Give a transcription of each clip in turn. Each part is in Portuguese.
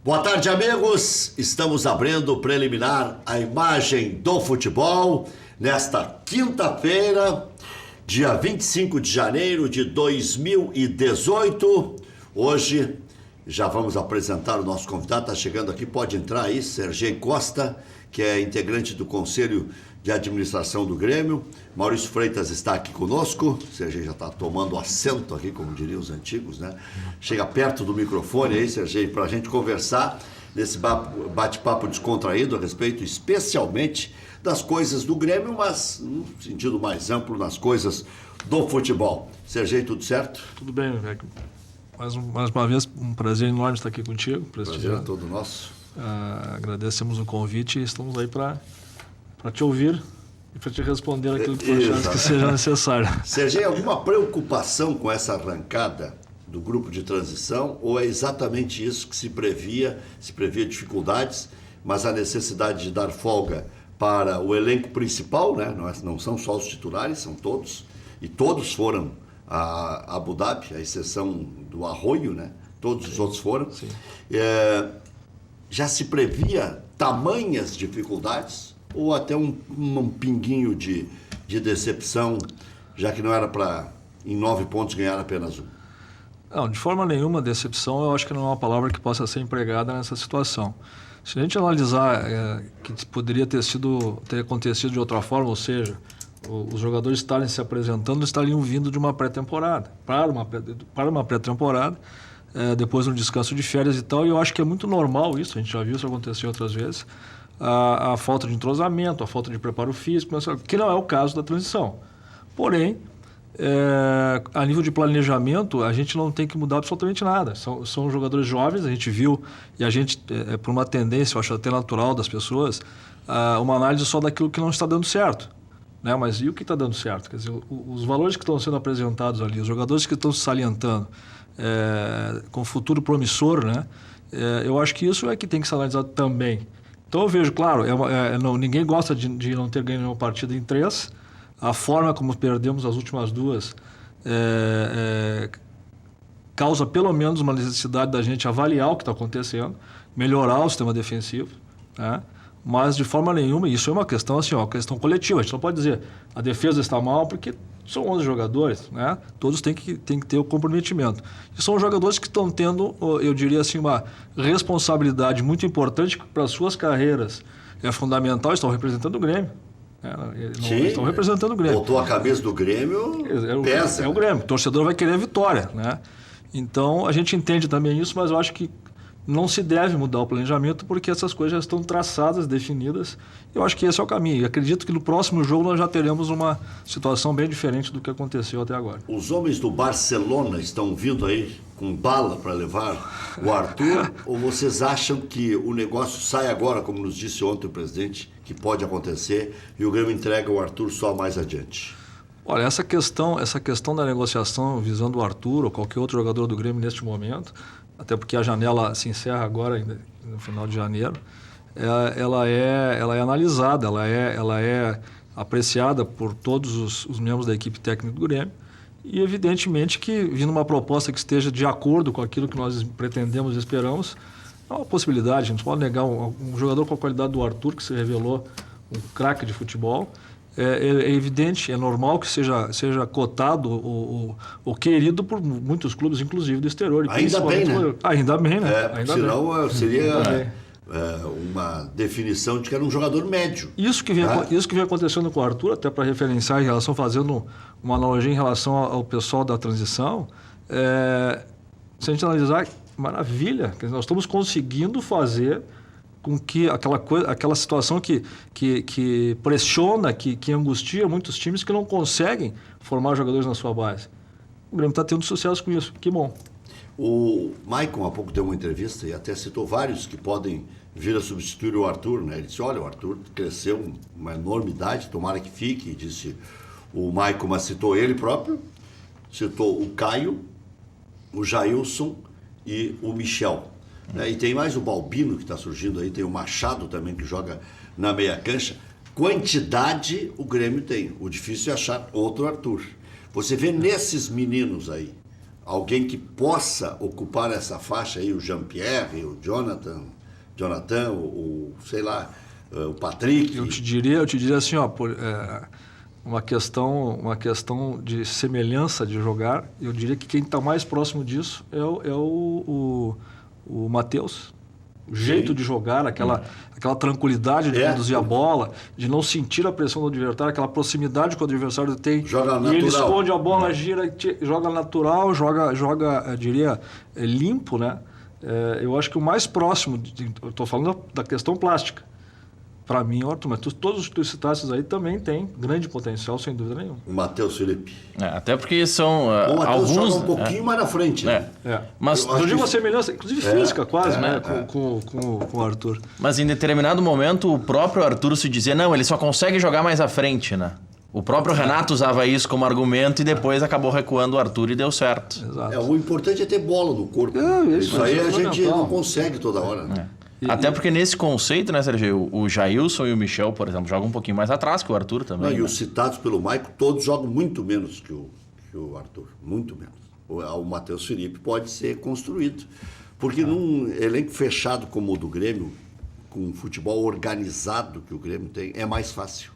Boa tarde, amigos. Estamos abrindo o preliminar a imagem do futebol nesta quinta-feira, dia 25 de janeiro de 2018. Hoje já vamos apresentar o nosso convidado. Está chegando aqui, pode entrar aí, Sergei Costa, que é integrante do Conselho de Administração do Grêmio. Maurício Freitas está aqui conosco. Sergei já está tomando assento aqui, como diriam os antigos, né? Chega perto do microfone aí, Sergei, para a gente conversar nesse bate-papo descontraído a respeito especialmente das coisas do Grêmio, mas no sentido mais amplo, nas coisas do futebol. Sergei, tudo certo? Tudo bem, velho. Mais uma vez, um prazer enorme estar aqui contigo. Prazer é todo nosso. Agradecemos o convite e estamos aí para te ouvir e para te responder aquilo que tu achares que seja necessário. Sergei, alguma preocupação com essa arrancada do grupo de transição, ou é exatamente isso que se previa dificuldades, mas a necessidade de dar folga para o elenco principal, né? Não são só os titulares, são todos, e todos foram a Abu Dhabi, à exceção do Arroio, né? Todos os outros foram. Sim. Já se previa tamanhas dificuldades, ou até um pinguinho de decepção, já que não era para, em 9 pontos, ganhar apenas um? Não, de forma nenhuma, decepção eu acho que não é uma palavra que possa ser empregada nessa situação. Se a gente analisar que poderia ter acontecido de outra forma, ou seja, os jogadores estarem se apresentando, estariam vindo de uma pré-temporada, para uma pré-temporada, depois de um descanso de férias e tal, e eu acho que é muito normal isso, a gente já viu isso acontecer outras vezes, a falta de entrosamento, a falta de preparo físico, que não é o caso da transição. Porém, a nível de planejamento, a gente não tem que mudar absolutamente nada. São jogadores jovens, a gente viu, e a gente, por uma tendência, eu acho até natural das pessoas, uma análise só daquilo que não está dando certo. Né? Mas e o que está dando certo? Quer dizer, os valores que estão sendo apresentados ali, os jogadores que estão se salientando, com futuro promissor, né? Eu acho que isso é que tem que ser analisado também. Então eu vejo, claro, ninguém gosta de não ter ganho uma partida em 3. A forma como perdemos as últimas 2 causa pelo menos uma necessidade da gente avaliar o que está acontecendo, melhorar o sistema defensivo, né? Mas de forma nenhuma, isso é uma questão assim, uma questão coletiva. A gente não pode dizer a defesa está mal porque são 11 jogadores, né? Todos têm que ter o comprometimento. E são jogadores que estão tendo, eu diria assim, uma responsabilidade muito importante para as suas carreiras. É fundamental, estão representando o Grêmio. Estão representando o Grêmio. Botou a cabeça do Grêmio, pesa. É o Grêmio. O torcedor vai querer a vitória, né? Então, a gente entende também isso, mas eu acho que não se deve mudar o planejamento porque essas coisas já estão traçadas, definidas. Eu acho que esse é o caminho. E acredito que no próximo jogo nós já teremos uma situação bem diferente do que aconteceu até agora. Os homens do Barcelona estão vindo aí com bala para levar o Arthur? Ou vocês acham que o negócio sai agora, como nos disse ontem o presidente, que pode acontecer, e o Grêmio entrega o Arthur só mais adiante? Olha, essa questão da negociação visando o Arthur ou qualquer outro jogador do Grêmio neste momento, até porque a janela se encerra agora, no final de janeiro, ela é analisada, ela é apreciada por todos os membros da equipe técnica do Grêmio e, evidentemente, que vindo uma proposta que esteja de acordo com aquilo que nós pretendemos e esperamos, é uma possibilidade. A gente pode negar um jogador com a qualidade do Arthur, que se revelou um craque de futebol. É evidente, é normal que seja cotado ou querido por muitos clubes, inclusive do exterior. Ainda bem, né? Ainda bem, né? Senão seria uma definição de que era um jogador médio. Isso que vem acontecendo com o Arthur, até para referenciar fazendo uma analogia em relação ao pessoal da transição, se a gente analisar, maravilha, nós estamos conseguindo fazer com que aquela situação que pressiona, que angustia muitos times que não conseguem formar jogadores na sua base. O Grêmio está tendo sucesso com isso, que bom. O Maicon há pouco deu uma entrevista e até citou vários que podem vir a substituir o Arthur, né? Ele disse, olha, o Arthur cresceu uma enormidade, tomara que fique, disse o Maicon, mas citou ele próprio, citou o Caio, o Jailson e o Michel. E tem mais o Balbino que está surgindo aí, tem o Machado também que joga na meia cancha. Quantidade o Grêmio tem, o difícil é achar outro Arthur. Você vê nesses meninos aí alguém que possa ocupar essa faixa aí, o Jean-Pierre, o Jonathan, sei lá, o Patrick. Eu te diria assim, ó, uma questão de semelhança de jogar, eu diria que quem está mais próximo disso é o Matheus. O jeito de jogar, aquela tranquilidade de conduzir a bola, de não sentir a pressão do adversário, aquela proximidade que o adversário tem. Joga natural. E ele esconde a bola, gira, joga natural, joga, eu diria, limpo, né? Eu acho que o mais próximo, eu estou falando da questão plástica. Para mim, Arthur, mas todos os que tu citaste aí também têm grande potencial, sem dúvida nenhuma. O Matheus Felipe. Até porque são o Matheus alguns... joga um pouquinho mais na frente. Né? Mas eu digo uma semelhança, inclusive física quase, né? Com o Arthur. Mas em determinado momento, o próprio Arthur se dizia, não, ele só consegue jogar mais à frente, né? O próprio Renato usava isso como argumento e depois acabou recuando o Arthur e deu certo. Exato. O importante é ter bola no corpo. Isso aí a gente não consegue toda hora. Né? Até porque nesse conceito, né, Sérgio, o Jailson e o Michel, por exemplo, jogam um pouquinho mais atrás que o Arthur também. E os citados pelo Maico, todos jogam muito menos que o Arthur. Muito menos. O Matheus Felipe pode ser construído. Porque num elenco fechado como o do Grêmio, com um futebol organizado que o Grêmio tem, é mais fácil.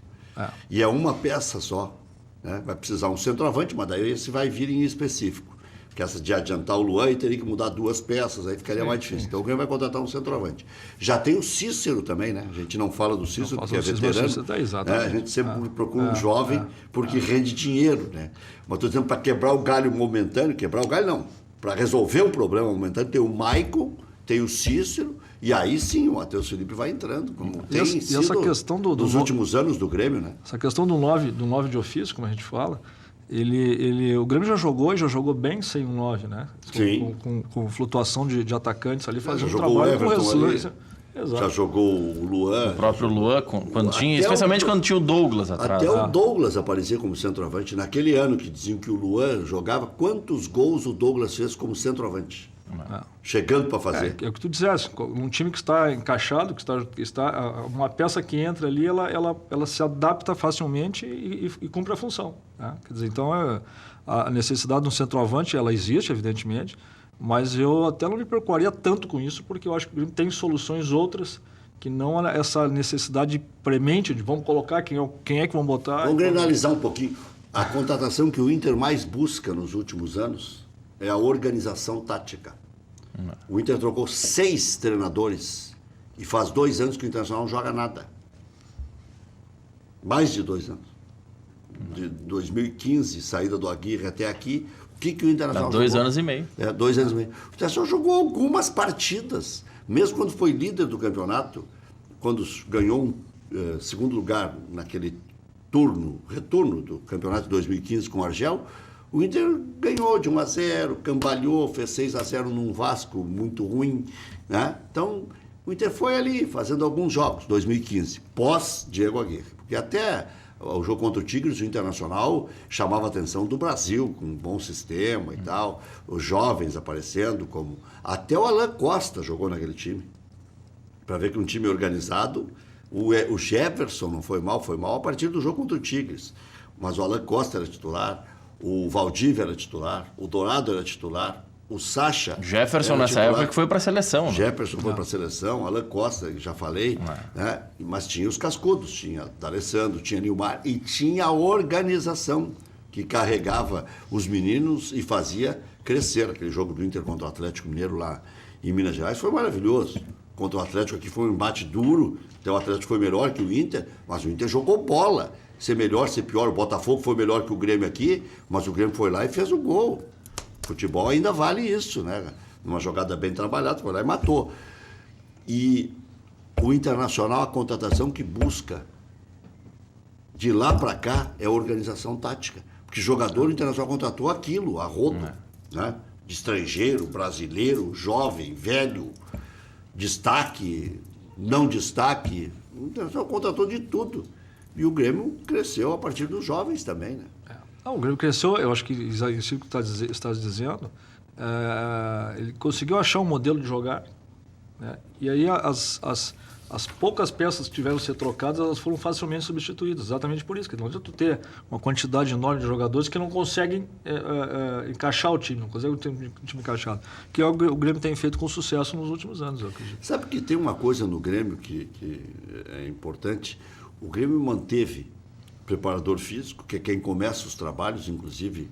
E é uma peça só. Né? Vai precisar um centroavante, mas daí esse vai vir em específico. Porque essa de adiantar o Luan e teria que mudar 2 peças, aí ficaria mais difícil. Então o Grêmio vai contratar um centroavante. Já tem o Cícero também, né? A gente não fala do Cícero porque é veterano. A gente sempre procura um jovem porque rende dinheiro, né? Mas estou dizendo para quebrar o galho momentâneo, quebrar o galho não. Para resolver o problema momentâneo, tem o Maicon, tem o Cícero, e aí sim o Matheus Felipe vai entrando, como tem sido essa questão dos últimos anos do Grêmio, né? Essa questão do 9 de ofício, como a gente fala, o Grêmio já jogou bem sem um 9, né? Sim. Com flutuação de atacantes ali, fazendo um trabalho com resiliência. Já jogou o Luan. O próprio Luan, especialmente quando tinha o Douglas atrás. Até o Douglas aparecia como centroavante. Naquele ano que diziam que o Luan jogava, quantos gols o Douglas fez como centroavante? Chegando para fazer. É o que tu disseste, um time que está encaixado, que está uma peça que entra ali, ela se adapta facilmente e cumpre a função. Né? Quer dizer, então a necessidade de um centroavante, ela existe, evidentemente, mas eu até não me preocuparia tanto com isso, porque eu acho que tem soluções outras que não essa necessidade premente de vamos colocar quem é que vão botar. Vamos granalizar um pouquinho. A contratação que o Inter mais busca nos últimos anos é a organização tática. O Inter trocou 6 treinadores e faz 2 anos que o Internacional não joga nada. Mais de 2 anos. De 2015, saída do Aguirre até aqui, o que o Internacional jogou? 2 anos e meio. 2 anos e meio. O Internacional jogou algumas partidas, mesmo quando foi líder do campeonato, quando ganhou segundo lugar naquele retorno do campeonato de 2015 com o Argel. O Inter ganhou de 1-0, cambaleou, fez 6-0 num Vasco muito ruim. Né? Então, o Inter foi ali fazendo alguns jogos, 2015, pós-Diego Aguirre. Porque até o jogo contra o Tigres, o Internacional chamava a atenção do Brasil, com um bom sistema e tal. Os jovens aparecendo, como... Até o Alan Costa jogou naquele time. Para ver que um time organizado... O Jefferson não foi mal a partir do jogo contra o Tigres. Mas o Alan Costa era titular... O Valdívia era titular, o Dourado era titular, o Sacha... Jefferson nessa época que foi para a seleção. Né? Jefferson foi para a seleção, Alan Costa, já falei, né? Mas tinha os cascudos, tinha D'Alessandro, tinha Nilmar e tinha a organização que carregava os meninos e fazia crescer. Aquele jogo do Inter contra o Atlético Mineiro lá em Minas Gerais foi maravilhoso. Contra o Atlético aqui foi um embate duro, então o Atlético foi melhor que o Inter, mas o Inter jogou bola. Ser melhor, ser pior. O Botafogo foi melhor que o Grêmio aqui, mas o Grêmio foi lá e fez o gol. Futebol ainda vale isso, né? Numa jogada bem trabalhada, foi lá e matou. E o Internacional, a contratação que busca de lá para cá é a organização tática. Porque jogador Internacional contratou aquilo, a rodo, né? De estrangeiro, brasileiro, jovem, velho, destaque, não destaque. O Internacional contratou de tudo. E o Grêmio cresceu a partir dos jovens também, né? O Grêmio cresceu, eu acho que isso que está dizendo, ele conseguiu achar um modelo de jogar, né? E aí as as poucas peças que tiveram que ser trocadas, elas foram facilmente substituídas, exatamente por isso, que não adianta tu ter uma quantidade enorme de jogadores que não conseguem encaixar o time, não conseguem ter um time encaixado, que é o Grêmio tem feito com sucesso nos últimos anos, eu acredito. Sabe que tem uma coisa no Grêmio que é importante? O Grêmio manteve preparador físico, que é quem começa os trabalhos, inclusive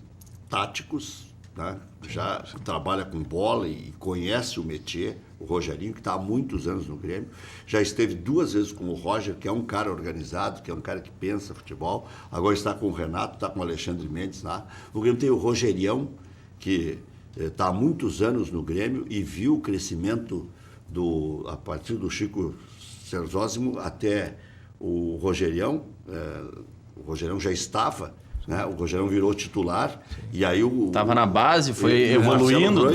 táticos, né? Já trabalha com bola e conhece o métier, o Rogerinho, que está há muitos anos no Grêmio. Já esteve 2 vezes com o Roger, que é um cara organizado, que é um cara que pensa futebol. Agora está com o Renato, está com o Alexandre Mendes lá. O Grêmio tem o Rogerião, que está há muitos anos no Grêmio e viu o crescimento a partir do Chico Serzósimo até o Rogerião. O Rogerião já estava, né? O Rogerião virou titular. E aí estava na base, foi evoluindo.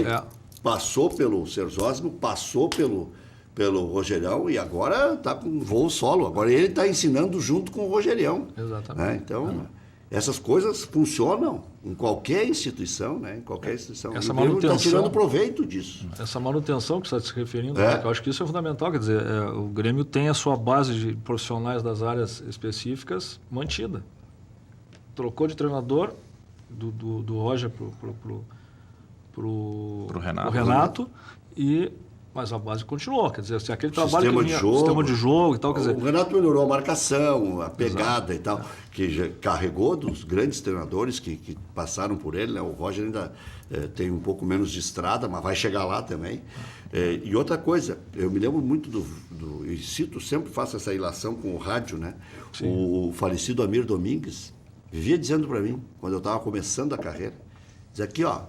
Passou pelo Serzósimo, passou pelo Rogerião e agora está com voo solo. Agora ele está ensinando junto com o Rogerião. Exatamente. Né? Então, essas coisas funcionam em qualquer instituição, né? Em qualquer instituição. Essa o Grêmio está manutenção, tirando proveito disso. Essa manutenção que você está se referindo, eu acho que isso é fundamental. Quer dizer, o Grêmio tem a sua base de profissionais das áreas específicas mantida. Trocou de treinador do Roger pro Renato mas a base continuou, quer dizer, aquele trabalho sistema de jogo e tal, quer dizer, o Renato melhorou a marcação, a pegada. Exato. E tal, que já carregou dos grandes treinadores que passaram por ele, né? O Roger ainda tem um pouco menos de estrada, mas vai chegar lá também. E outra coisa, eu me lembro muito e cito, sempre faço essa ilação com o rádio, né? O falecido Amir Domingues vivia dizendo para mim, quando eu estava começando a carreira, diz aqui, ó,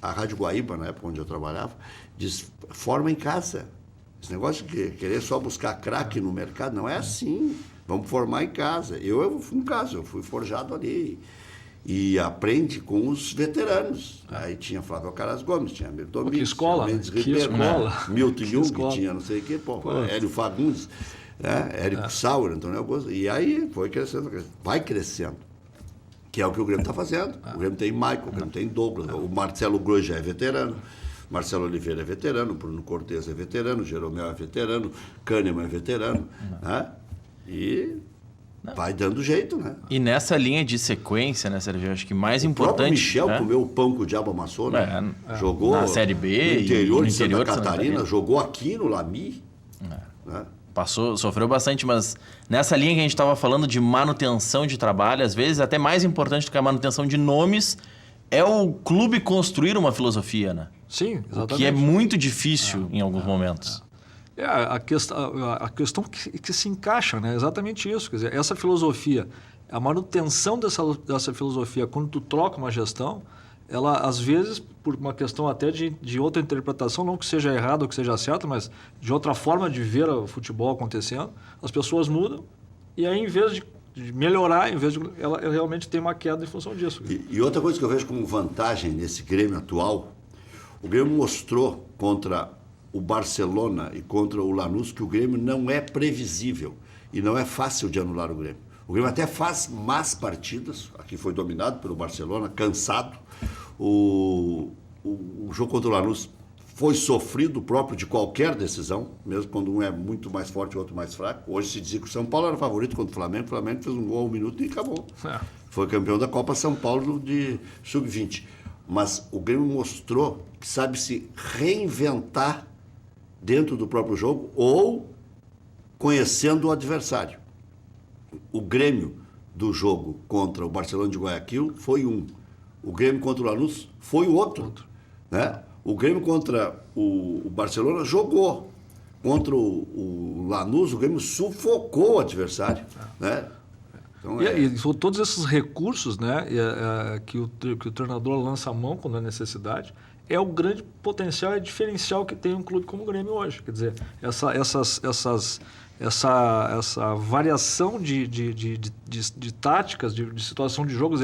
a Rádio Guaíba, na época onde eu trabalhava, diz, forma em casa. Esse negócio de querer só buscar craque no mercado, não é assim. Vamos formar em casa. Eu fui em casa, eu fui forjado ali. E aprende com os veteranos. Aí tinha Flávio Caras Gomes, tinha Amir Domingues, que escola, tinha Mendes Ribeiro, Milton Jung, tinha não sei o quê, Hélio Fagundes, Érico Sauer, Antônio Augusto. E aí foi crescendo, vai crescendo. Que é o que o Grêmio está fazendo. O Grêmio tem Michael, o Grêmio tem Douglas, o Marcelo Groi já é veterano, Marcelo Oliveira é veterano, Bruno Cortes é veterano, Jeromel é veterano, Kahneman é veterano. Né? E vai dando jeito, né? E nessa linha de sequência, né, Sérgio? Acho que mais importante... O próprio importante... Michel comeu o pão que o diabo amassou, né? Jogou na Série B no interior de Santa Catarina, jogou aqui no Lami. Né? Sofreu bastante, mas nessa linha que a gente estava falando de manutenção de trabalho, às vezes até mais importante do que a manutenção de nomes é o clube construir uma filosofia, né? Sim, exatamente. O que é muito difícil em alguns momentos. A questão que se encaixa, né? Exatamente isso. Quer dizer, essa filosofia, a manutenção dessa filosofia, quando tu troca uma gestão, ela, às vezes, por uma questão até de outra interpretação, não que seja errado ou que seja certo, mas de outra forma de ver o futebol acontecendo, as pessoas mudam e aí, em vez de melhorar, ela realmente tem uma queda em função disso. E outra coisa que eu vejo como vantagem nesse Grêmio atual, o Grêmio mostrou contra o Barcelona e contra o Lanús que o Grêmio não é previsível e não é fácil de anular o Grêmio. O Grêmio até faz más partidas, aqui foi dominado pelo Barcelona, cansado. O jogo contra o Lanús foi sofrido próprio de qualquer decisão, mesmo quando um é muito mais forte e o outro mais fraco. Hoje se dizia que o São Paulo era favorito contra o Flamengo fez um gol ao minuto e acabou. Foi campeão da Copa São Paulo de Sub-20. Mas o Grêmio mostrou que sabe se reinventar dentro do próprio jogo ou conhecendo o adversário. O Grêmio do jogo contra o Barcelona de Guayaquil foi um. O Grêmio contra o Lanús foi o outro. Né? O Grêmio contra o Barcelona jogou. Contra o Lanús, o Grêmio sufocou o adversário. Né? Então, e todos esses recursos, né, que o treinador lança a mão quando é necessidade, é o grande potencial e diferencial que tem um clube como o Grêmio hoje. Quer dizer, essa variação de táticas, de situação de jogo,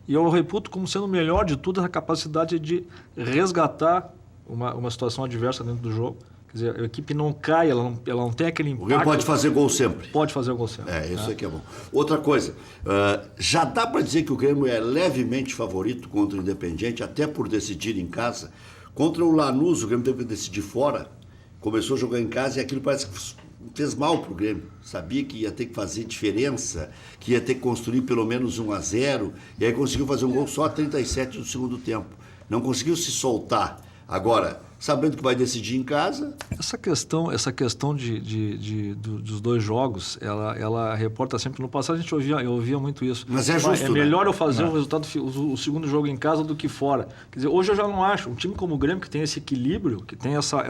e eu reputo como sendo o melhor de tudo a capacidade de resgatar uma situação adversa dentro do jogo. Quer dizer, a equipe não cai, ela não tem aquele impacto. O Grêmio pode fazer gol sempre. Pode fazer gol sempre. Isso aqui é bom. Outra coisa, já dá para dizer que o Grêmio é levemente favorito contra o Independiente, até por decidir em casa. Contra o Lanús, o Grêmio teve que decidir fora. começou a jogar em casa e aquilo parece que fez mal pro Grêmio. Sabia que ia ter que fazer diferença, que ia ter que construir pelo menos 1-0, e aí conseguiu fazer um gol só a 37 do segundo tempo. Não conseguiu se soltar. Agora, sabendo que vai decidir em casa... Essa questão dos dois jogos, ela reporta sempre. No passado eu ouvia muito isso. Mas é justo, É melhor eu fazer o resultado, o segundo jogo em casa do que fora. Quer dizer, hoje eu já não acho. Um time como o Grêmio, que tem esse equilíbrio, que tem essa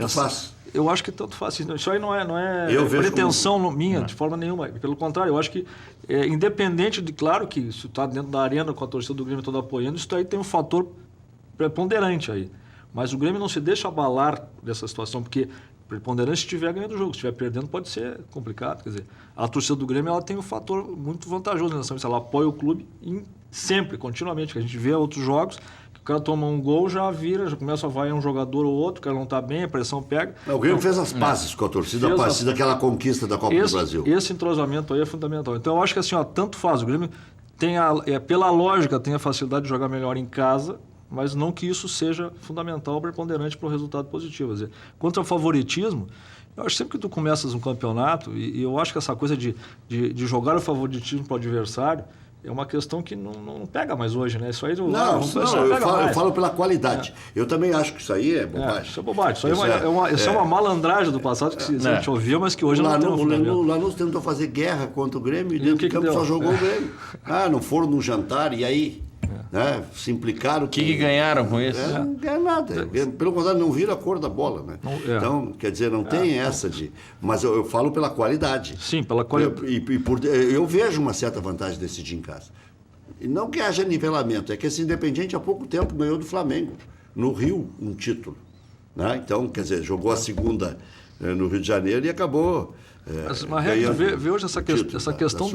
faz. Eu acho que tanto faz. Isso aí não é pretensão minha, de forma nenhuma. Pelo contrário, eu acho que, independente de, claro que isso está dentro da arena com a torcida do Grêmio toda apoiando, isso aí tem um fator preponderante aí. Mas o Grêmio não se deixa abalar dessa situação, porque preponderante se estiver ganhando o jogo. Se estiver perdendo, pode ser complicado. Quer dizer, a torcida do Grêmio ela tem um fator muito vantajoso nessa missão. Ela apoia o clube sempre, continuamente. Que a gente vê outros jogos, que o cara toma um gol, já vira, já começa a vaiar um jogador ou outro, o cara não está bem, a pressão pega. O Grêmio fez as pazes com a torcida a partir daquela conquista da Copa do Brasil. Esse entrosamento aí é fundamental. Então, eu acho que assim, tanto faz. O Grêmio tem pela lógica, tem a facilidade de jogar melhor em casa, mas não que isso seja fundamental, preponderante para o resultado positivo. Quer dizer, quanto ao favoritismo, eu acho que sempre que tu começas um campeonato, e eu acho que essa coisa de jogar o favoritismo para o adversário é uma questão que não pega mais hoje, né? Isso aí eu falo pela qualidade. Eu também acho que isso aí é bobagem. Isso é bobagem. Isso é uma malandragem do passado que a gente ouvia, mas que hoje não tem fundamento. O Lanús tentou fazer guerra contra o Grêmio e dentro do campo só jogou o Grêmio. Não foram no jantar e aí... Né? Se implicaram... O que ganharam com isso? Não ganharam nada. Pelo contrário, não viram a cor da bola. Né? Então, quer dizer, não tem essa de... Mas eu falo pela qualidade. Sim, pela qualidade. Eu vejo uma certa vantagem de decidir em casa. E não que haja nivelamento, é que esse Independiente há pouco tempo ganhou do Flamengo. No Rio, um título. Né? Então, quer dizer, jogou a segunda no Rio de Janeiro e acabou... Mas vê hoje essa questão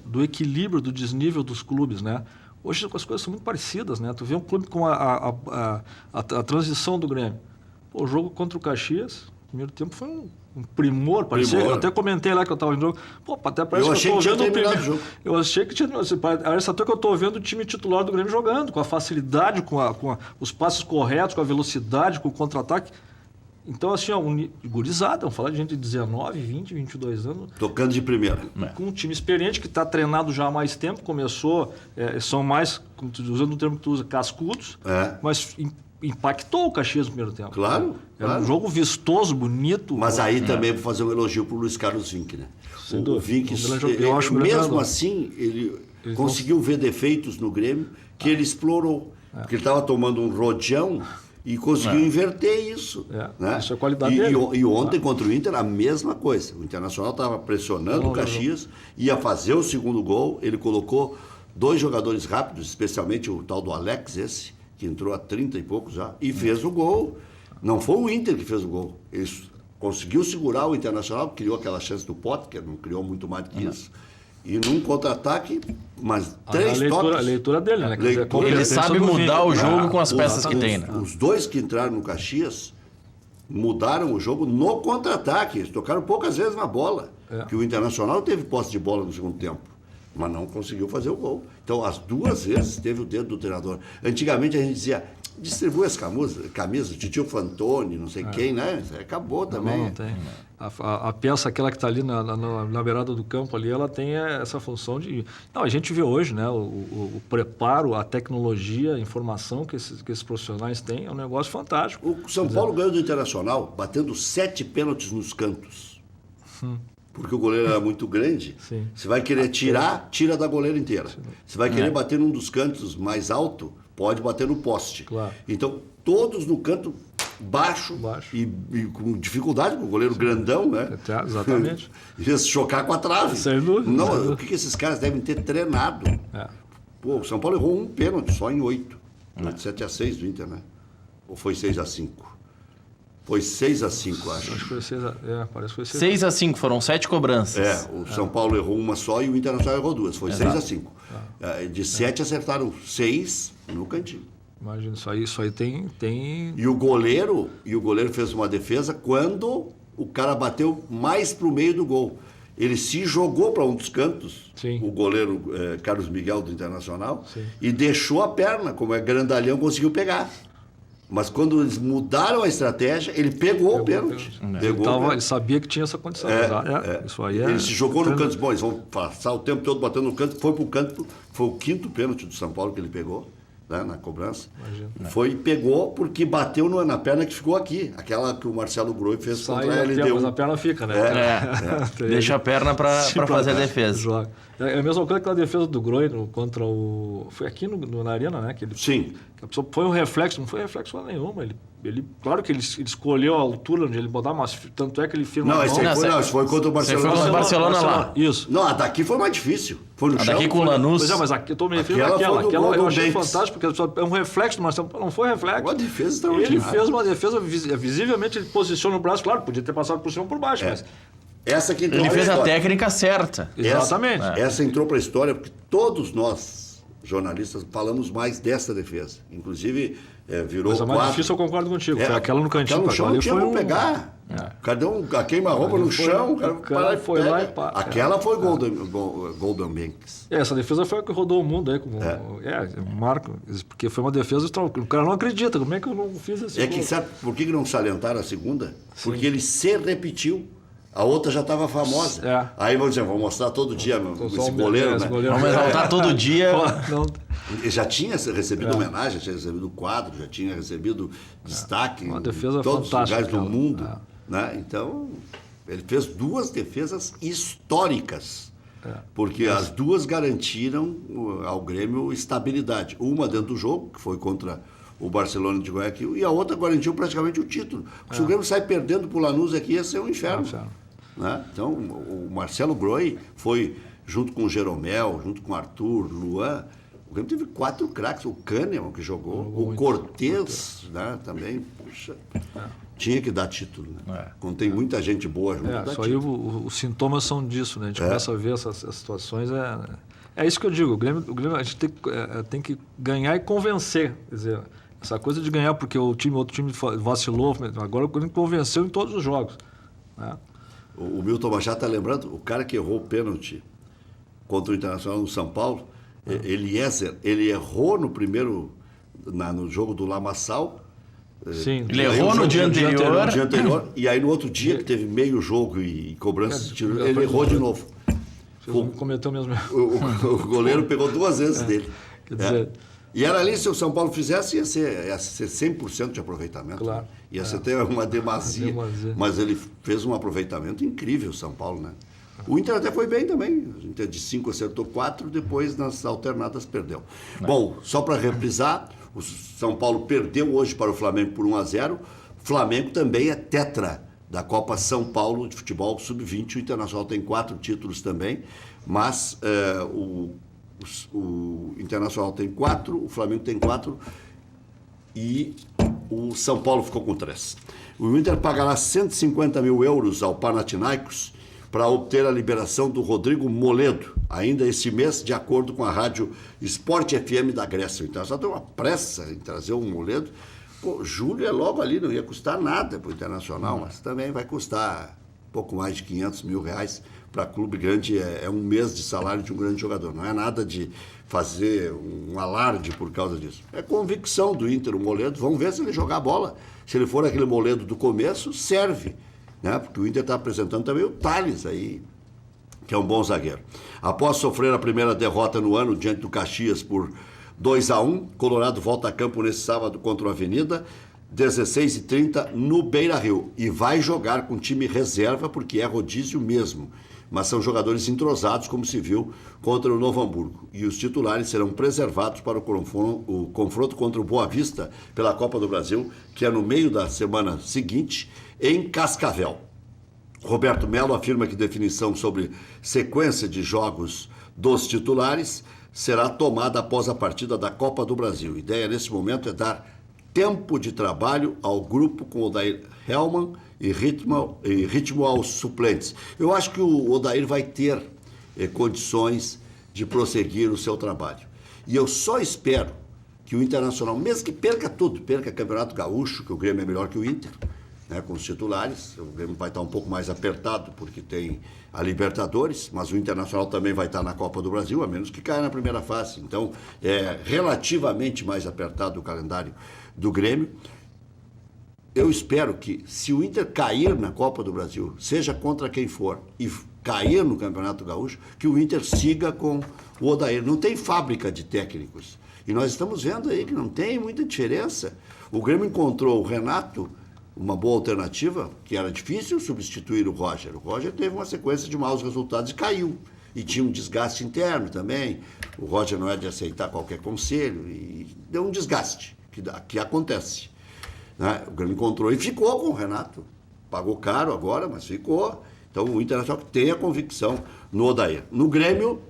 do equilíbrio, do desnível dos clubes, né? Hoje as coisas são muito parecidas, né? Tu vê um clube com a transição do Grêmio. O jogo contra o Caxias, no primeiro tempo, foi um primor. Parecia, eu até comentei lá que eu estava vendo o jogo. Até parece que eu estou vendo o primeiro jogo. Eu achei que tinha... Parece até que eu estou vendo o time titular do Grêmio jogando, com a facilidade, com os passos corretos, com a velocidade, com o contra-ataque. Então, assim, gurizada, vamos falar de gente de 19, 20, 22 anos. Tocando de primeira. Com um time experiente que está treinado já há mais tempo, começou, são mais, usando o termo que tu usa, cascudos, mas impactou o Caxias no primeiro tempo. Claro. Era um jogo vistoso, bonito. Mas aí também vou fazer um elogio para o Luiz Carlos Vinck, né? O Vinck, mesmo assim, ele conseguiu ver defeitos no Grêmio que ele explorou. Porque ele estava tomando um rodeão e conseguiu inverter isso. Né? Isso é a qualidade dele. E ontem, contra o Inter, a mesma coisa. O Internacional estava pressionando o Caxias, ia fazer o segundo gol, ele colocou 2 jogadores rápidos, especialmente o tal do Alex, que entrou a 30 e pouco já, e fez o gol. Não foi o Inter que fez o gol. Ele conseguiu segurar o Internacional, criou aquela chance do Potter, que não criou muito mais do que isso. E num contra-ataque, mas 3 toques. A leitura dele, né? Ele sabe mudar o jogo com as peças que tem, né? Os 2 que entraram no Caxias mudaram o jogo no contra-ataque. Eles tocaram poucas vezes na bola. Que o Internacional teve posse de bola no segundo tempo, mas não conseguiu fazer o gol. Então, as 2 vezes teve o dedo do treinador. Antigamente a gente dizia, distribui as camisas, Titio Fantoni, não sei quem, né? Acabou também. Não tem. A peça, aquela que está ali na beirada do campo ali, ela tem essa função de... Não, a gente vê hoje, né? O preparo, a tecnologia, a informação que esses profissionais têm é um negócio fantástico. O São Paulo ganhou do Internacional batendo 7 pênaltis nos cantos. Porque o goleiro era muito grande. Sim. Você vai querer tira da goleira inteira. Você vai querer bater num dos cantos mais alto, pode bater no poste. Claro. Então, todos no canto baixo. E com dificuldade, com o goleiro grandão, né? Exatamente. Ia se chocar com a trave. Sem dúvida. Não, o que esses caras devem ter treinado? Pô, o São Paulo errou um pênalti só em 8. 7-6 do Inter, né? Ou foi 6-5? Foi 6-5, acho. Acho que foi 6 parece que foi 6-5, foram 7 cobranças. O São Paulo errou uma só e o Internacional errou 2. Foi 6-5. De 7 acertaram 6 no cantinho. Imagina, isso aí tem... E o goleiro fez uma defesa quando o cara bateu mais pro meio do gol. Ele se jogou para um dos cantos, o goleiro Carlos Miguel do Internacional, e deixou a perna, como é grandalhão, conseguiu pegar. Mas quando eles mudaram a estratégia, ele pegou o pênalti. Ele sabia que tinha essa condição. Isso aí Ele se jogou no canto. Bom, eles vão passar o tempo todo batendo no canto. Foi pro canto. Foi o 5º pênalti do São Paulo que ele pegou, né, na cobrança. Imagina. Foi e pegou porque bateu na perna que ficou aqui. Aquela que o Marcelo Groi fez contra a LDU. Mas a perna fica, né? Deixa a perna para fazer a defesa. Joga. É a mesma coisa que a defesa do Groi contra o... Foi aqui na Arena, né? Que ele, Sim. A pessoa foi um reflexo, não foi reflexo nenhuma. Claro que ele escolheu a altura onde ele botar, mas tanto é que ele firma Não, a esse mão. foi contra o Barcelona. Foi contra o Barcelona lá. Isso. Não, a daqui foi mais difícil. Foi no A chão. daqui com o Lanús. Pois é, mas aqui eu estou me referindo àquela. Eu achei fantástico, porque é um reflexo do Marcelo. Não foi reflexo. Uma defesa extraordinária. Ele fez uma defesa, visivelmente ele posiciona o braço, claro, podia ter passado por cima ou por baixo, mas... Essa que entrou Ele pra fez a história. técnica certa. Exatamente. Essa entrou para a história porque todos nós, jornalistas, falamos mais dessa defesa. Inclusive, virou Mas a mais quadro. difícil eu concordo contigo. Foi aquela no cantinho. Aquela no chão ali não tinha foi como pegar. O cara deu a queima-roupa no chão. o cara foi lá e pá. Aquela foi Golden Banks. Essa defesa foi a que rodou o mundo aí. Um marco. Porque foi uma defesa extraordinária. O cara não acredita. Como é que eu não fiz esse gol? Sabe por que não salientaram a segunda? Porque ele se repetiu. A outra já estava famosa. Aí vão dizer, vou mostrar todo dia esse goleiro, né? Vamos exaltar todo dia. Ele já tinha recebido homenagem, já tinha recebido quadro, já tinha recebido destaque Uma defesa em todos os fantástica, lugares do mundo. É. Né? Então, ele fez 2 defesas históricas, porque as 2 garantiram ao Grêmio estabilidade. Uma dentro do jogo, que foi contra o Barcelona de Guayaquil, e a outra garantiu praticamente o título. Se o Grêmio sai perdendo para o Lanús aqui, ia ser um inferno. Né? Então, o Marcelo Groi foi, junto com o Jeromel, junto com o Arthur, Luan, o Grêmio teve 4 craques, o Kahneman que jogou o Cortez, né, também, puxa, tinha que dar título. Né? Quando tem muita gente boa junto, dá só título. aí os sintomas são disso, né? A gente começa a ver essas situações, é isso que eu digo, o Grêmio a gente tem que ganhar e convencer, quer dizer, essa coisa de ganhar porque outro time vacilou, agora o Grêmio convenceu em todos os jogos. Né? O Milton Machado está lembrando, o cara que errou o pênalti contra o Internacional no São Paulo, Eliezer, ele errou no primeiro, no jogo do Lamaçal. Sim. Ele errou no dia anterior. E aí no outro dia, que teve meio jogo e cobrança de tiro, ele errou de novo. Cometeu mesmo. O goleiro pegou 2 vezes dele. Quer dizer... E era ali, se o São Paulo fizesse, ia ser 100% de aproveitamento. Claro. Né? Ia ser até uma demasia. Mas ele fez um aproveitamento incrível, o São Paulo, né? O Inter até foi bem também. O Inter de 5 acertou 4, depois nas alternadas perdeu. Bom, só para reprisar, o São Paulo perdeu hoje para o Flamengo por 1-0. O Flamengo também é tetra da Copa São Paulo de Futebol Sub-20. O Internacional tem 4 títulos também, mas o Internacional tem 4, o Flamengo tem 4 e o São Paulo ficou com 3. O Inter pagará 150 mil euros ao Panathinaikos para obter a liberação do Rodrigo Moledo, ainda esse mês, de acordo com a rádio Sport FM da Grécia. O Internacional tem uma pressa em trazer o Moledo. Pô, julho é logo ali, não ia custar nada para o Internacional, mas também vai custar pouco mais de 500 mil reais. Para clube grande é um mês de salário de um grande jogador. Não é nada de fazer um alarde por causa disso. É convicção do Inter, o Moledo. Vamos ver se ele jogar bola. Se ele for aquele Moledo do começo, serve. Né? Porque o Inter está apresentando também o Tales aí, que é um bom zagueiro. Após sofrer a primeira derrota no ano diante do Caxias por 2-1, Colorado volta a campo nesse sábado contra o Avenida, 16h30 no Beira-Rio. E vai jogar com time reserva, porque é rodízio mesmo. Mas são jogadores entrosados, como se viu contra o Novo Hamburgo. E os titulares serão preservados para o confronto contra o Boa Vista pela Copa do Brasil, que é no meio da semana seguinte, em Cascavel. Roberto Melo afirma que definição sobre sequência de jogos dos titulares será tomada após a partida da Copa do Brasil. A ideia nesse momento é dar tempo de trabalho ao grupo com Odair Hellmann e ritmo aos suplentes. Eu acho que o Odair vai ter condições de prosseguir o seu trabalho. E eu só espero que o Internacional, mesmo que perca tudo, perca Campeonato Gaúcho, que o Grêmio é melhor que o Inter, né, com os titulares, o Grêmio vai estar um pouco mais apertado, porque tem a Libertadores, mas o Internacional também vai estar na Copa do Brasil, a menos que caia na primeira fase. Então, é relativamente mais apertado o calendário do Grêmio. eu espero que, se o Inter cair na Copa do Brasil, seja contra quem for, e cair no Campeonato Gaúcho, que o Inter siga com o Odair. Não tem fábrica de técnicos. E nós estamos vendo aí que não tem muita diferença. O Grêmio encontrou o Renato, uma boa alternativa, que era difícil substituir o Roger. O Roger teve uma sequência de maus resultados e caiu. E tinha um desgaste interno também. O Roger não é de aceitar qualquer conselho. E deu um desgaste, que acontece. Né? O Grêmio encontrou e ficou com o Renato. Pagou caro agora, mas ficou. Então o Internacional tem a convicção no Odair. No Grêmio,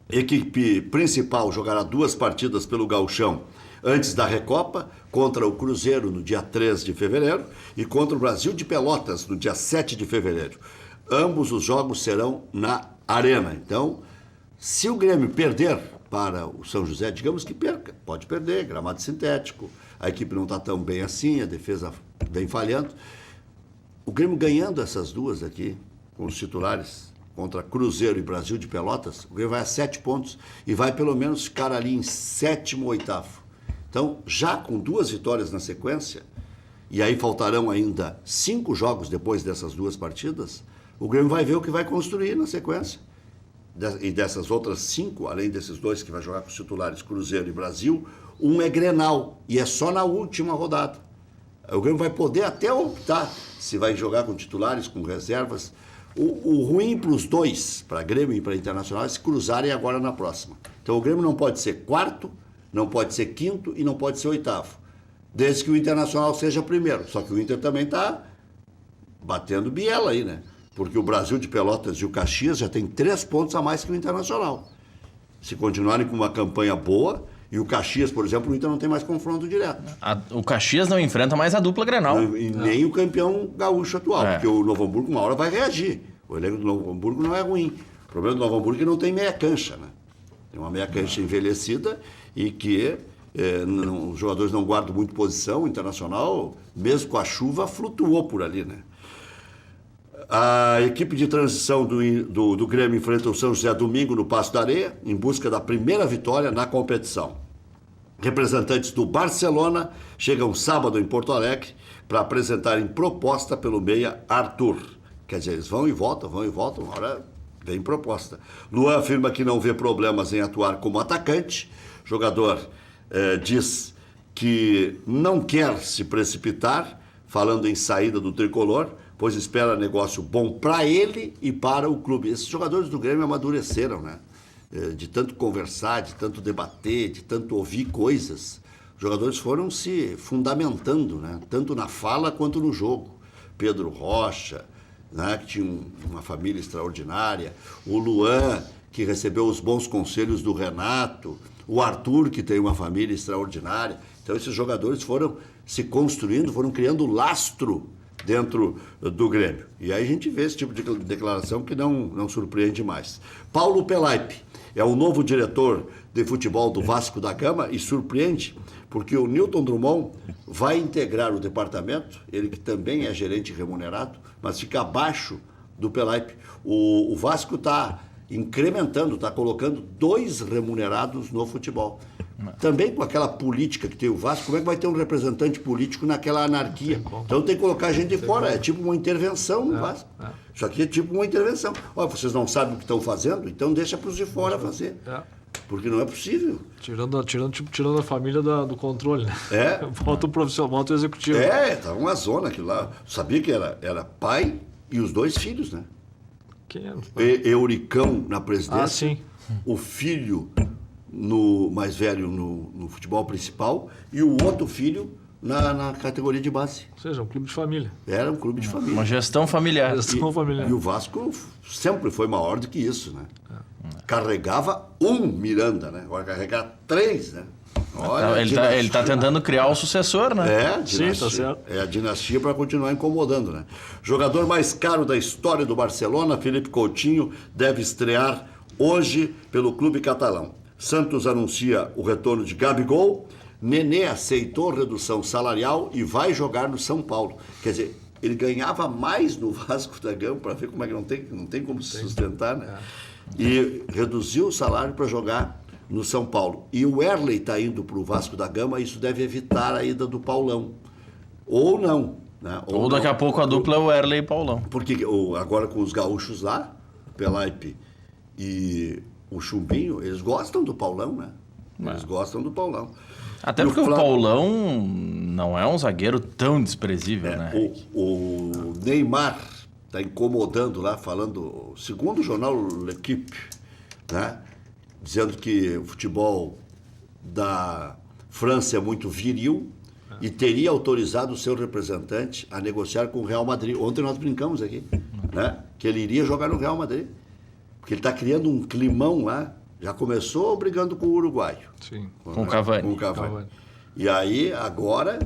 equipe principal jogará 2 partidas pelo Gauchão antes da Recopa, contra o Cruzeiro no dia 3 de fevereiro e contra o Brasil de Pelotas no dia 7 de fevereiro. Ambos os jogos serão na Arena. Então, se o Grêmio perder para o São José, digamos que perca, pode perder, gramado sintético, a equipe não está tão bem assim, a defesa vem falhando. O Grêmio ganhando essas 2 aqui, com os titulares, contra Cruzeiro e Brasil de Pelotas, o Grêmio vai a 7 pontos e vai pelo menos ficar ali em 7º, 8º. Então, já com 2 vitórias na sequência, e aí faltarão ainda 5 jogos depois dessas 2 partidas, o Grêmio vai ver o que vai construir na sequência. E dessas outras 5, além desses 2 que vai jogar com os titulares, Cruzeiro e Brasil, um é Grenal, e é só na última rodada. O Grêmio vai poder até optar se vai jogar com titulares, com reservas. O ruim para os 2, para Grêmio e para Internacional, é se cruzarem agora na próxima. Então o Grêmio não pode ser 4º, não pode ser 5º e não pode ser 8º. Desde que o Internacional seja primeiro. Só que o Inter também está batendo biela aí, né? Porque o Brasil de Pelotas e o Caxias já tem 3 pontos a mais que o Internacional. Se continuarem com uma campanha boa, e o Caxias, por exemplo, o Inter não tem mais confronto direto. O Caxias não enfrenta mais a dupla Grenal. E nem o campeão gaúcho atual, porque o Novo Hamburgo uma hora vai reagir. O elenco do Novo Hamburgo não é ruim. O problema do Novo Hamburgo é que não tem meia cancha, né? Tem uma meia cancha envelhecida e que os jogadores não guardam muito posição. O Internacional, mesmo com a chuva, flutuou por ali, né? A equipe de transição do Grêmio enfrenta o São José domingo no Paço da Areia, em busca da primeira vitória na competição. Representantes do Barcelona chegam sábado em Porto Alegre para apresentarem proposta pelo meia Arthur. Quer dizer, eles vão e voltam, uma hora vem proposta. Luan afirma que não vê problemas em atuar como atacante. O jogador diz que não quer se precipitar, falando em saída do tricolor, pois espera negócio bom para ele e para o clube. Esses jogadores do Grêmio amadureceram, né? De tanto conversar, de tanto debater, de tanto ouvir coisas. Os jogadores foram se fundamentando, né? Tanto na fala quanto no jogo. Pedro Rocha, né? Que tinha uma família extraordinária. O Luan, que recebeu os bons conselhos do Renato. O Arthur, que tem uma família extraordinária. Então esses jogadores foram se construindo, foram criando lastro dentro do Grêmio. E aí a gente vê esse tipo de declaração que não surpreende mais. Paulo Pelaipe é o novo diretor de futebol do Vasco da Gama e surpreende porque o Newton Drummond vai integrar o departamento, ele que também é gerente remunerado, mas fica abaixo do Pelaipe. O Vasco está incrementando, está colocando 2 remunerados no futebol. Também com aquela política que tem o Vasco, como é que vai ter um representante político naquela anarquia? Então tem que colocar gente de fora, é tipo uma intervenção no Vasco. Isso aqui é tipo uma intervenção. Olha, vocês não sabem o que estão fazendo, então deixa para os de fora fazer. Porque não é possível. Tirando a família do controle, né? Volta o profissional, volta o executivo. Tá uma zona aquilo lá. Sabia que era pai e os 2 filhos, né? Quem era? Euricão na presidência. Sim. O filho mais velho no futebol principal e o outro filho na categoria de base. Ou seja, um clube de família. Era um clube de família. Uma gestão familiar. E o Vasco sempre foi maior do que isso, né? Carregava um Miranda, né? Agora carregar 3, né? Olha, ele tá tentando criar o sucessor, né? Sim, tá certo. É a dinastia para continuar incomodando, né? Jogador mais caro da história do Barcelona, Felipe Coutinho, deve estrear hoje pelo clube catalão. Santos anuncia o retorno de Gabigol. Nenê aceitou redução salarial e vai jogar no São Paulo. Quer dizer, ele ganhava mais no Vasco da Gama, para ver como é que não tem como se sustentar, né? E reduziu o salário para jogar no São Paulo. E o Erley está indo para o Vasco da Gama, isso deve evitar a ida do Paulão. ou não. Né? Ou daqui a pouco a dupla é o Erley e Paulão. Porque agora com os gaúchos lá, o Pelaipe e o Chumbinho, eles gostam do Paulão, né? Eles gostam do Paulão. Até E porque o Paulão não é um zagueiro tão desprezível, né? O Neymar está incomodando lá, falando, segundo o jornal L'Equipe, né? Dizendo que o futebol da França é muito viril e teria autorizado o seu representante a negociar com o Real Madrid. Ontem nós brincamos aqui, né? Que ele iria jogar no Real Madrid. Porque ele está criando um climão lá. Já começou brigando com o uruguaio. Sim. Com o Cavani. Com o Cavani. E aí, agora,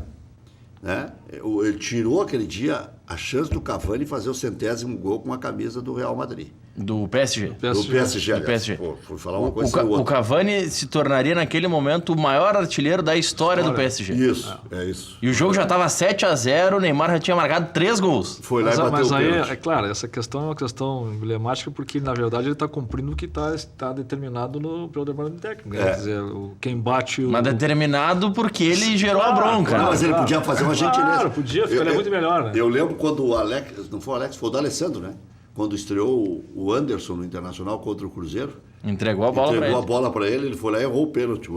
né? Ele tirou aquele dia a chance do Cavani fazer o 100º gol com a camisa do Real Madrid. Do PSG. Do PSG, Do aliás. PSG. Pô, fui falar uma coisa sem O outra. Cavani se tornaria naquele momento o maior artilheiro da história do PSG. Isso, é isso. E o jogo já estava 7-0, o Neymar já tinha marcado 3 gols. Foi lá e bateu Mas o aí, pênalti. é claro, essa questão é uma questão emblemática porque, na verdade, ele está cumprindo o que está determinado pelo departamento técnico. Né? Quer dizer, quem bate o... Mas determinado porque ele gerou a bronca. Não, mas ele podia fazer uma gentileza. Claro, podia, ficaria muito melhor, né? Eu lembro quando o Alex, não foi o Alex, foi o do Alessandro, né? Quando estreou o Anderson no Internacional contra o Cruzeiro. Entregou a bola pra Entregou ele. a bola para ele foi lá e errou o pênalti.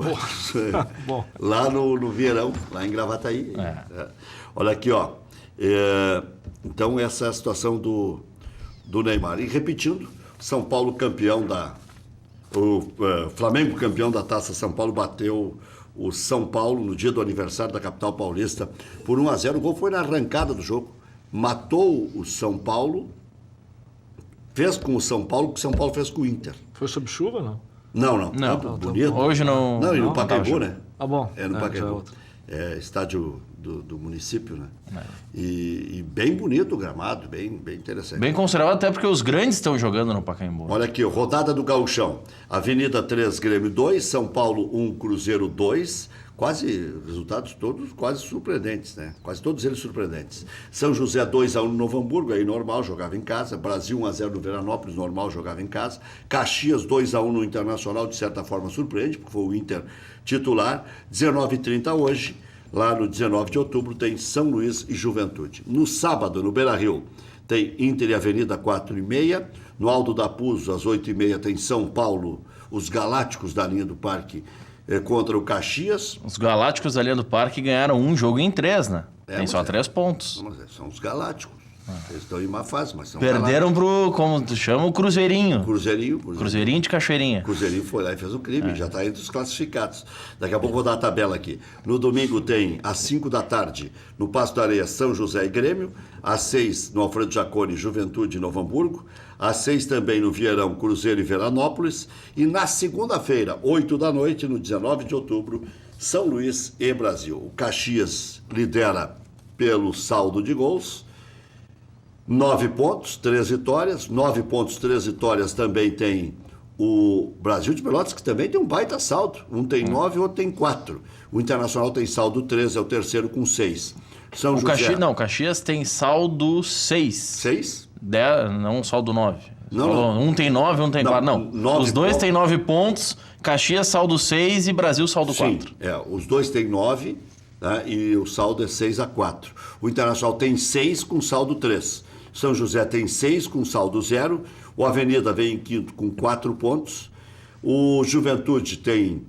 Bom. Lá no Vieirão, lá em Gravataí. É. Olha aqui, ó. Então, essa é a situação do Neymar. E repetindo, São Paulo campeão Flamengo campeão da Taça São Paulo bateu o São Paulo no dia do aniversário da capital paulista por 1-0. O gol foi na arrancada do jogo. Matou o São Paulo, fez com o São Paulo o que o São Paulo fez com o Inter. Foi sob chuva, não? Não. Não, Bonito. Hoje não. Não, e no não tava Pacaembu, chovendo. né? Ah, bom. É no já é Pacaembu. outro. É estádio do município, né? É. E bem bonito o gramado, bem interessante. Bem considerável, até porque os grandes estão jogando no Pacaembu. Olha aqui, rodada do Gauchão. Avenida 3, Grêmio 2, São Paulo 1, Cruzeiro 2. Quase, resultados todos quase surpreendentes, né? Quase todos eles surpreendentes. São José 2-1 no Novo Hamburgo, aí normal, jogava em casa. Brasil 1-0 no Veranópolis, normal, jogava em casa. Caxias 2-1 no Internacional, de certa forma surpreende, porque foi o Inter titular. 19h30 hoje, lá no 19 de outubro, tem São Luís e Juventude. No sábado, no Beira-Rio, tem Inter e Avenida 4h30. No Aldo da Puzo, às 8h30, tem São Paulo, os Galácticos da linha do Parque, contra o Caxias. Os Galácticos da linha do Parque ganharam um jogo em 3, né? Tem mas só 3 pontos. Mas são os Galácticos. Eles estão em má fase, mas são Perderam pro, como tu chama, o Cruzeirinho. Cruzeirinho de Cachoeirinha. Cruzeirinho foi lá e fez o crime, já está entre os classificados. Daqui a pouco vou dar a tabela aqui. No domingo tem, às 5 da tarde, no Paço da Areia, São José e Grêmio. Às 6, no Alfredo Jaconi, Juventude e Novo Hamburgo. Às 6 também no Vieirão, Cruzeiro e Veranópolis. E na segunda-feira, 8 da noite, no 19 de outubro, São Luís e Brasil. O Caxias lidera pelo saldo de gols. 9 pontos, 3 vitórias. 9 pontos, 3 vitórias também tem o Brasil de Pelotas, que também tem um baita saldo. Um tem 9, o outro tem 4. O Internacional tem saldo 13, é o terceiro com 6. São José... O Caxias tem saldo 6. 6? Não saldo 9. Não. Um tem 9, um tem 4. Não, 9 os dois pontos. têm 9 pontos. Caxias saldo 6 e Brasil saldo 4. Os dois têm 9, né, e o saldo é 6-4. O Internacional tem 6 com saldo 3. São José tem 6 com saldo 0. O Avenida vem em quinto com 4 pontos. O Juventude tem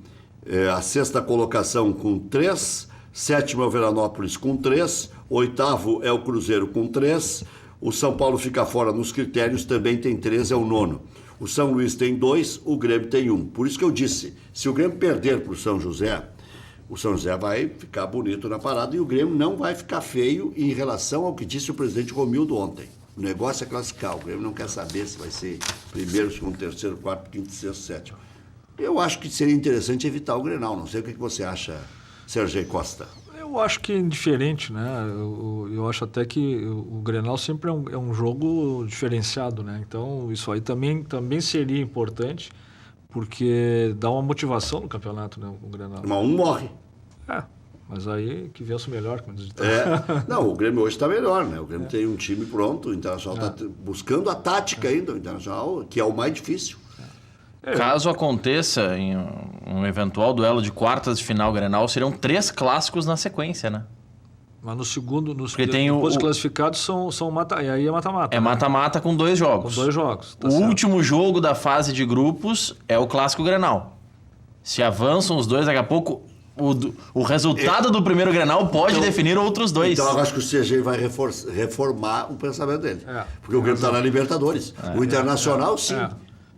a sexta colocação com 3. Sétimo é o Veranópolis com 3. Oitavo é o Cruzeiro com 3. O São Paulo fica fora nos critérios, também tem 3, é o nono. O São Luís tem 2, o Grêmio tem 1. Por isso que eu disse, se o Grêmio perder para o São José vai ficar bonito na parada e o Grêmio não vai ficar feio em relação ao que disse o presidente Romildo ontem. O negócio é classificar, o Grêmio não quer saber se vai ser primeiro, segundo, terceiro, quarto, quinto, sexto, sétimo. Eu acho que seria interessante evitar o Grenal, não sei o que você acha, Sergei Costa. Eu acho que é indiferente, né? Eu acho até que o Grenal sempre é um jogo diferenciado, né? Então, isso aí também seria importante, porque dá uma motivação no campeonato, né? O Grenal. Mas um morre. Mas aí que vença o melhor, como diz o Não, o Grêmio hoje está melhor, né? O Grêmio tem um time pronto, o Internacional está buscando a tática ainda, o Internacional, que é o mais difícil. Caso aconteça em um eventual duelo de quartas de final Grenal, seriam 3 clássicos na sequência, né? Mas no segundo, tem depois classificados são mata, e aí é mata-mata. É mata-mata com 2 jogos. Com 2 jogos. Tá O certo. último jogo da fase de grupos é o Clássico Grenal. Se avançam os dois, daqui a pouco o resultado do primeiro Grenal pode definir outros 2. Então eu acho que o CG vai reformar o pensamento dele. Porque o Grêmio está na Libertadores. O Internacional, sim,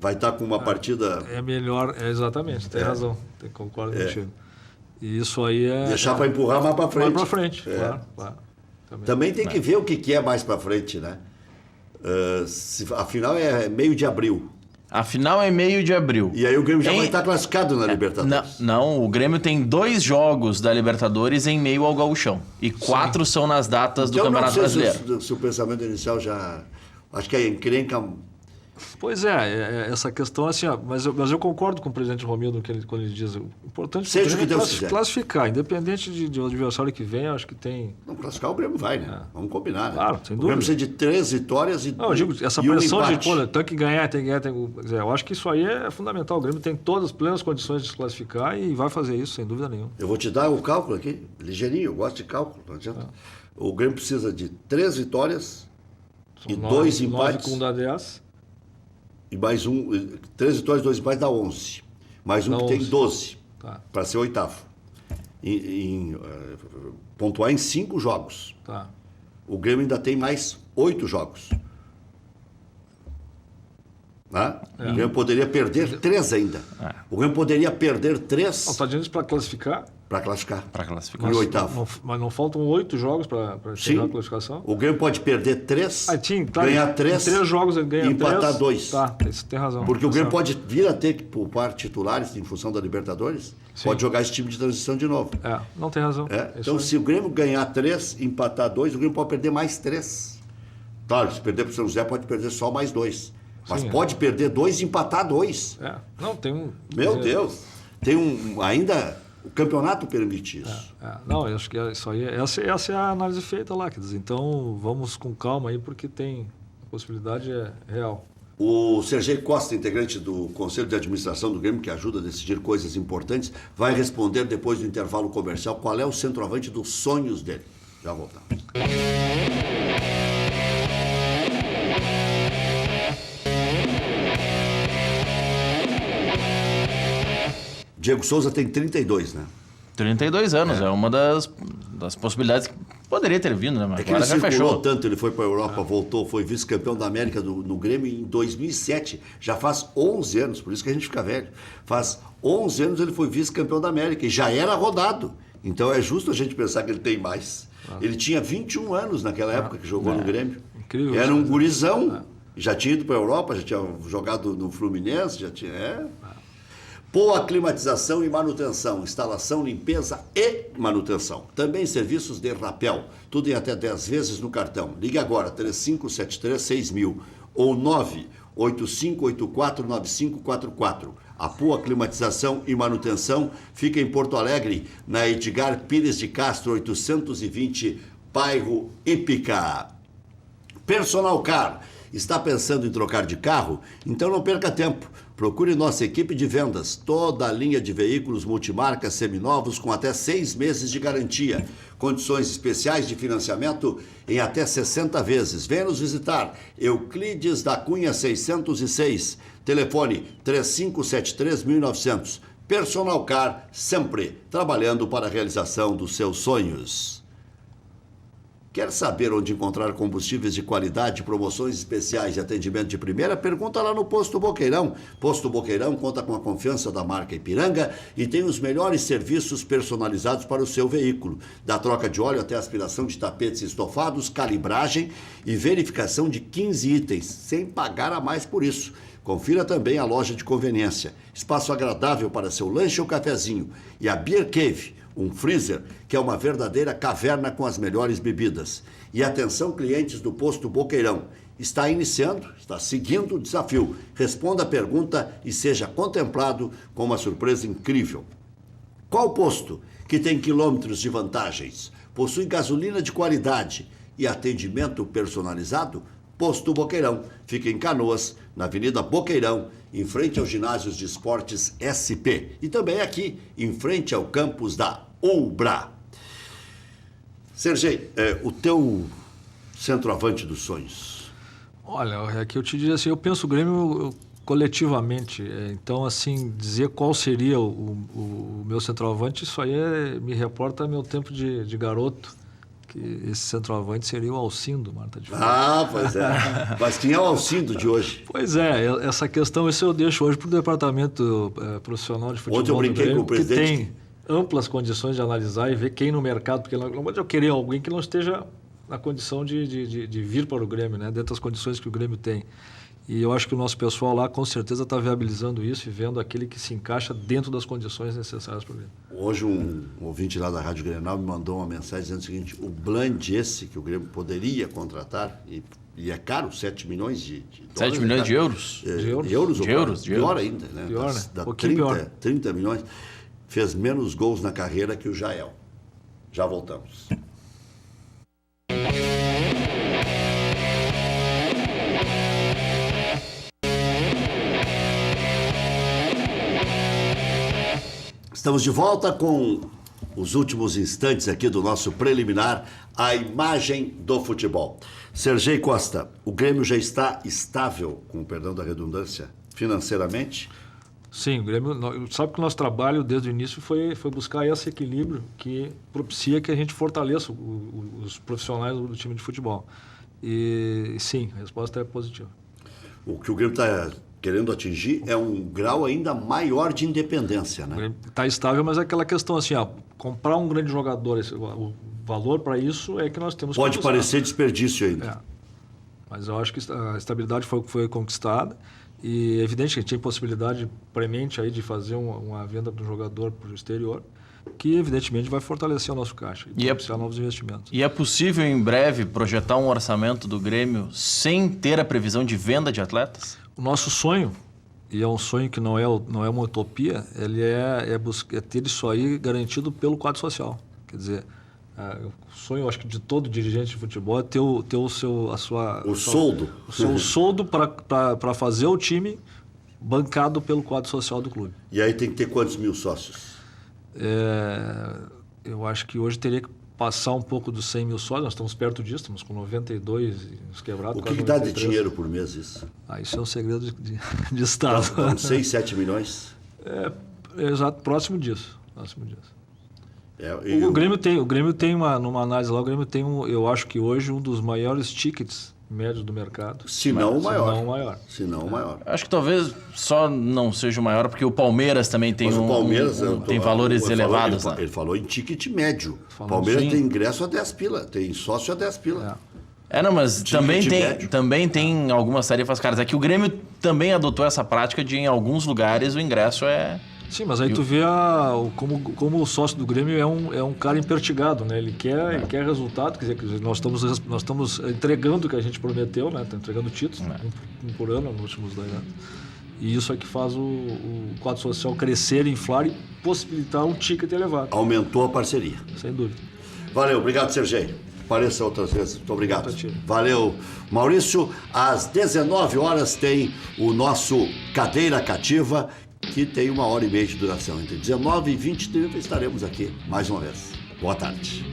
vai estar com uma partida... É melhor, exatamente, tem razão. Concordo contigo. E isso aí é... Deixar para empurrar mais para frente. Mais para frente, claro. Também tem que ver o que é mais para frente, né? Afinal é meio de abril. A final é meio de abril. E aí o Grêmio já vai estar classificado na Libertadores. Não, o Grêmio tem 2 jogos da Libertadores em meio ao Gauchão. E 4 são nas datas do Campeonato Brasileiro. Se o pensamento inicial já... Acho que a encrenca... Pois essa questão assim, mas eu concordo com o presidente Romildo quando ele diz o importante Seja o que Deus é quiser. Classificar, independente do adversário que vem, acho que tem... Não, classificar o Grêmio vai, né? Vamos combinar, né? Claro, sem dúvida. O Grêmio precisa de 3 vitórias e eu digo, essa e um pressão de, empate. tem que ganhar, quer dizer, eu acho que isso aí é fundamental. O Grêmio tem todas as plenas condições de se classificar e vai fazer isso, sem dúvida nenhuma. Eu vou te dar o cálculo aqui, ligeirinho, eu gosto de cálculo, não adianta. O Grêmio precisa de 3 vitórias e 2 empates. 9 com dá 10. E mais 3 vitórias e 2 empates dá 11. Mais um Dá que tem 11. 12, Tá. para ser oitavo. Pontuar em 5 jogos. Tá. O Grêmio ainda tem mais 8 jogos. Né? O Grêmio poderia perder 3 ainda. O Grêmio poderia perder 3 Está dizendo isso para classificar? para classificar. Para classificar. E o oitavo. Mas não faltam 8 jogos para chegar à classificação? O Grêmio pode perder 3, Tá, ganhar 3, em 3 jogos ele ganha e empatar 3. 2. Tá, você tem razão. Porque o Tá Grêmio certo. pode vir a ter que poupar titulares em função da Libertadores, pode jogar esse time de transição de novo. Não tem razão. Então, se o Grêmio ganhar 3, empatar 2, o Grêmio pode perder mais 3. Claro, se perder para o São José, pode perder só mais 2. Mas Sim, pode perder 2 e empatar 2. Não, tem um... Meu Deus! Tem ainda... O campeonato permite isso. Não, eu acho que isso aí, essa é a análise feita lá, quer dizer, então vamos com calma aí, porque a possibilidade é real. O Sergei Costa, integrante do Conselho de Administração do Grêmio, que ajuda a decidir coisas importantes, vai responder depois do intervalo comercial qual é o centroavante dos sonhos dele. Já voltamos. Diego Souza tem 32, né? 32 anos, é uma das possibilidades que poderia ter vindo, né? Mas É que ele agora já circulou fechou. tanto, ele foi para a Europa, voltou, foi vice-campeão da América no Grêmio em 2007. Já faz 11 anos, por isso que a gente fica velho. Faz 11 anos ele foi vice-campeão da América e já era rodado. Então é justo a gente pensar que ele tem mais. Ele tinha 21 anos naquela época que jogou no Grêmio. Incrível. Era um gurizão, já tinha ido para a Europa, já tinha jogado no Fluminense, já tinha... Poa Climatização e Manutenção, instalação, limpeza e manutenção. Também serviços de rapel, tudo em até 10 vezes no cartão. Ligue agora, 3573-6000 ou 985849544. A Poa Climatização e Manutenção fica em Porto Alegre, na Edgar Pires de Castro, 820, bairro Ípica. Personal Car. Está pensando em trocar de carro? Então não perca tempo. Procure nossa equipe de vendas. Toda a linha de veículos multimarcas seminovos com até 6 meses de garantia. Condições especiais de financiamento em até 60 vezes. Venha nos visitar. Euclides da Cunha 606. Telefone 3573-1900. Personal Car, sempre trabalhando para a realização dos seus sonhos. Quer saber onde encontrar combustíveis de qualidade, promoções especiais e atendimento de primeira? Pergunta lá no Posto Boqueirão. Posto Boqueirão conta com a confiança da marca Ipiranga e tem os melhores serviços personalizados para o seu veículo. Da troca de óleo até aspiração de tapetes estofados, calibragem e verificação de 15 itens, sem pagar a mais por isso. Confira também a loja de conveniência. Espaço agradável para seu lanche ou cafezinho. E a Beer Cave, um freezer que é uma verdadeira caverna com as melhores bebidas. E atenção, clientes do Posto Boqueirão. Está iniciando, está seguindo o desafio. Responda a pergunta e seja contemplado com uma surpresa incrível. Qual posto que tem quilômetros de vantagens, possui gasolina de qualidade e atendimento personalizado? Posto Boqueirão. Fica em Canoas, na Avenida Boqueirão, em frente aos ginásios de esportes SP. E também aqui, em frente ao campus da UBRA. Sergei, o teu centroavante dos sonhos? Olha, é que eu te diria assim, eu penso o Grêmio coletivamente. Então, assim, dizer qual seria o meu centroavante, isso aí me reporta meu tempo de garoto, que esse centroavante seria o Alcindo, Marta de Freitas. Ah, pois é. Mas quem é o Alcindo de hoje? Pois é, essa questão, isso eu deixo hoje para o departamento profissional de futebol. Ontem eu brinquei do Grêmio, com o presidente. que tem amplas condições de analisar e ver quem no mercado, porque não pode eu querer alguém que não esteja na condição de vir para o Grêmio, né, dentro das condições que o Grêmio tem. E eu acho que o nosso pessoal lá, com certeza, está viabilizando isso e vendo aquele que se encaixa dentro das condições necessárias para o Grêmio. Hoje um ouvinte lá da Rádio Grenal me mandou uma mensagem dizendo o seguinte: o Bland esse que o Grêmio poderia contratar, e é caro, 7 milhões de dólares. 7 milhões de euros? De euros? Euros? De euros, de Pior euros. ainda, né? Pior, né? Dá Pouquinho 30, pior. 30 milhões. Fez menos gols na carreira que o Jael. Já voltamos. Estamos de volta com os últimos instantes aqui do nosso preliminar, a imagem do futebol. Sergei Costa, o Grêmio já está estável, com o perdão da redundância, financeiramente? Sim, o Grêmio, sabe que o nosso trabalho desde o início foi buscar esse equilíbrio que propicia que a gente fortaleça os profissionais do time de futebol. E sim, a resposta é positiva. O que o Grêmio está querendo atingir é um grau ainda maior de independência, né? Está estável, mas é aquela questão assim, comprar um grande jogador, o valor para isso é que nós temos Pode que usar. parecer desperdício ainda. É. Mas eu acho que a estabilidade foi conquistada e é evidente que a gente tem possibilidade premente aí de fazer uma venda do jogador para o exterior, que evidentemente vai fortalecer o nosso caixa e propiciar novos investimentos. E é possível em breve projetar um orçamento do Grêmio sem ter a previsão de venda de atletas? O nosso sonho, e é um sonho que não é uma utopia, ele é ter isso aí garantido pelo quadro social. Quer dizer, o sonho, acho que de todo dirigente de futebol é ter o seu soldo para fazer o time bancado pelo quadro social do clube. E aí tem que ter quantos mil sócios? Eu acho que hoje teria que passar um pouco dos 100 mil sócios, nós estamos perto disso, estamos com 92 quebrados. O que dá de dinheiro por mês isso? Isso é um segredo de Estado. Então, 6, 7 milhões? Exato, próximo disso. O Grêmio tem numa análise lá, o Grêmio tem eu acho que hoje um dos maiores tickets médios do mercado. Se não o maior. Acho que talvez só não seja o maior, porque o Palmeiras também tem, tem valores elevados. Ele falou em ticket médio. O Palmeiras tem ingresso a 10 pila, tem sócio a 10 pila. Não, mas também tem algumas tarifas caras. É que o Grêmio também adotou essa prática de, em alguns lugares, o ingresso é... Sim, mas aí tu vê como o sócio do Grêmio é um cara impertigado, né? Ele quer resultado, quer dizer, nós estamos entregando o que a gente prometeu, né? Estamos entregando títulos, um por ano nos últimos 2 anos. E isso é que faz o quadro social crescer, inflar e possibilitar um ticket elevado. Aumentou a parceria. Sem dúvida. Valeu, obrigado, Sergei. Apareça outras vezes. Muito obrigado. Valeu, Maurício. Às 19 horas tem o nosso Cadeira Cativa, que tem 1h30 de duração. Entre 19 e 20 e 30 estaremos aqui mais uma vez. Boa tarde.